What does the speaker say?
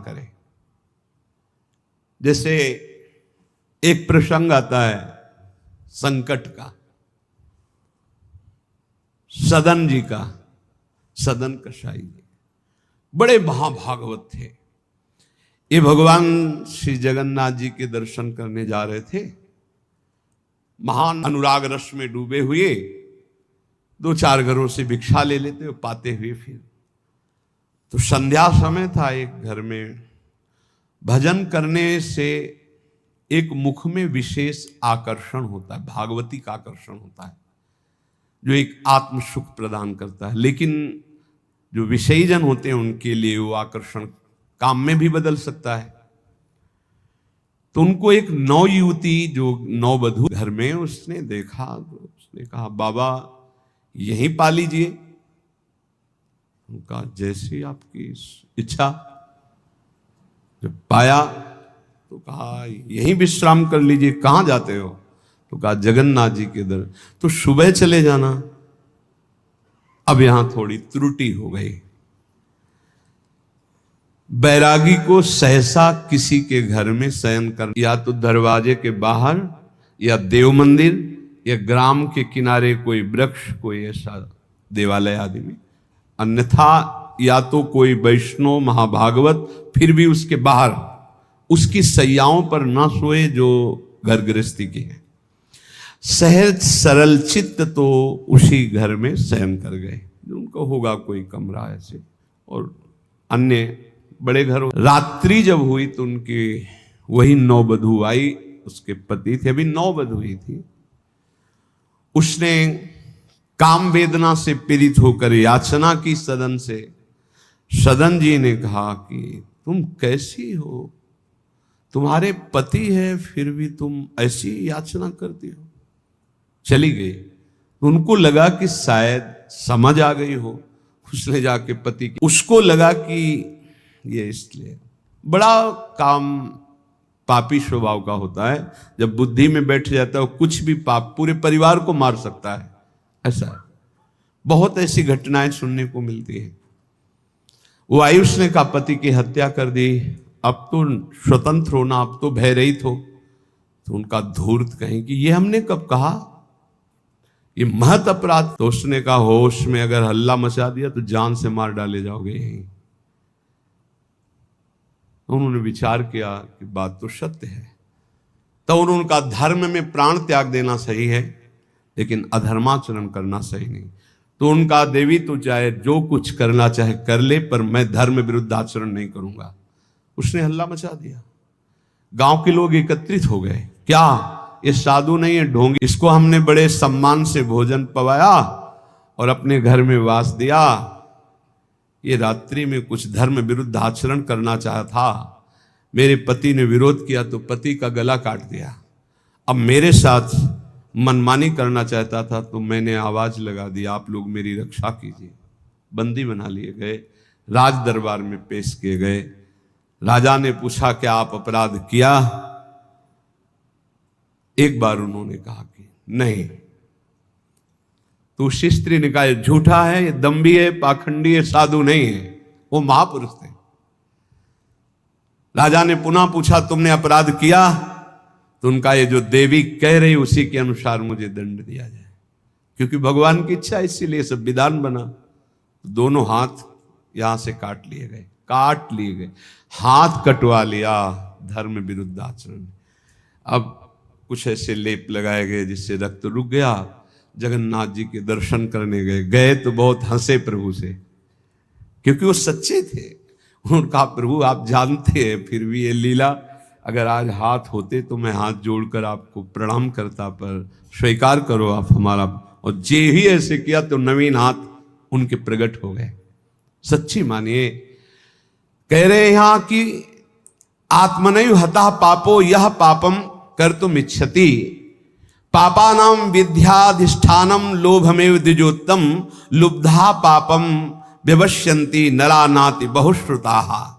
करे। जैसे एक प्रसंग आता है संकट का, सदन जी का, सदन कसाई जी बड़े महाभागवत थे। ये भगवान श्री जगन्नाथ जी के दर्शन करने जा रहे थे। महान अनुराग रस में डूबे हुए, दो चार घरों से भिक्षा ले लेते हो पाते हुए। फिर तो संध्या समय था, एक घर में भजन करने से एक मुख में विशेष आकर्षण होता है, भागवती का आकर्षण होता है जो एक आत्म सुख प्रदान करता है। लेकिन जो विषयी जन होते हैं उनके लिए वो आकर्षण काम में भी बदल सकता है। तो उनको एक नौ युवती जो नववधू घर में उसने देखा, तो उसने कहा बाबा यहीं पा लीजिए। उनका जैसी आपकी इच्छा। जब पाया तो कहा यहीं विश्राम कर लीजिए। कहाँ जाते हो? तो कहा जगन्नाथ जी के दर। तो सुबह चले जाना। अब यहां थोड़ी त्रुटि हो गई। बैरागी को सहसा किसी के घर में शयन कर, या तो दरवाजे के बाहर, या देव मंदिर, या ग्राम के किनारे कोई वृक्ष, कोई ऐसा देवालय आदि में, अन्यथा या तो कोई वैष्णव महाभागवत, फिर भी उसके बाहर उसकी सैयाओं पर ना सोए जो घर गृहस्थी की है। सहज सरल चित्त तो उसी घर में शयन कर गए। उनको होगा कोई कमरा ऐसे, और अन्य बड़े घर। रात्रि जब हुई तो उनकी वही नववधू आई, उसके पति थे, अभी नववधू हुई थी। उसने काम वेदना से पीड़ित होकर याचना की सदन से। सदन जी ने कहा कि तुम कैसी हो, तुम्हारे पति है फिर भी तुम ऐसी याचना करती हो। चली गई। उनको लगा कि शायद समझ आ गई हो। उसने जाके पति की, उसको लगा कि ये इसलिए बड़ा काम पापी स्वभाव का होता है। जब बुद्धि में बैठ जाता है कुछ भी पाप पूरे परिवार को मार सकता है, ऐसा है। बहुत ऐसी घटनाएं सुनने को मिलती है। वो आयुष ने कहा पति की हत्या कर दी, अब तो स्वतंत्र होना, अब तो भयरहित हो। तो उनका धूर्त कहें कि ये हमने कब कहा, ये महत अपराध। तो उसने कहा होश में अगर हल्ला मचा दिया तो जान से मार डाले जाओगे यहीं। उन्होंने विचार किया कि बात तो सत्य है। तो उन्होंने कहा धर्म में प्राण त्याग देना सही है, लेकिन अधर्माचरण करना सही नहीं। तो उनका देवी तो चाहे जो कुछ करना चाहे कर ले, पर मैं धर्म विरुद्ध आचरण नहीं करूंगा। उसने हल्ला मचा दिया। गांव के लोग एकत्रित हो गए। क्या ये साधु नहीं है, ढोंगी, इसको हमने बड़े सम्मान से भोजन पवाया और अपने घर में वास दिया। ये रात्रि में कुछ धर्म विरुद्ध आचरण करना चाहा था, मेरे पति ने विरोध किया तो पति का गला काट दिया। अब मेरे साथ मनमानी करना चाहता था तो मैंने आवाज लगा दी, आप लोग मेरी रक्षा कीजिए। बंदी बना लिए गए, राज दरबार में पेश किए गए। राजा ने पूछा क्या आप अपराध किया? एक बार उन्होंने कहा कि नहीं। तो उसी स्त्री ने कहा झूठा है, ये दम्भी है, पाखंडी है, साधु नहीं है, वो महापुरुष थे। राजा ने पुनः पूछा तुमने अपराध किया? तो उनका ये जो देवी कह रही उसी के अनुसार मुझे दंड दिया जाए, क्योंकि भगवान की इच्छा, इसीलिए सब विधान बना। दोनों हाथ यहां से काट लिए गए, हाथ कटवा लिया धर्म विरुद्ध आचरण। अब कुछ ऐसे लेप लगाए गए जिससे रक्त रुक गया। जगन्नाथ जी के दर्शन करने गए तो बहुत हंसे प्रभु से, क्योंकि वो सच्चे थे। उन्होंने कहा प्रभु आप जानते हैं फिर भी ये लीला, अगर आज हाथ होते तो मैं हाथ जोड़कर आपको प्रणाम करता, पर स्वीकार करो आप हमारा। और जे ही ऐसे किया तो नवीन हाथ उनके प्रकट हो गए। सच्ची मानिए। कह रहे यहां कि आत्मनैव हतः पापो यह पापम कर्तुम इच्छति, पापानां विद्याधिष्ठानम लोभमेव द्विजोत्तम, लुब्धा पापम व्यवस्यन्ति नरा नाति बहुश्रुताः।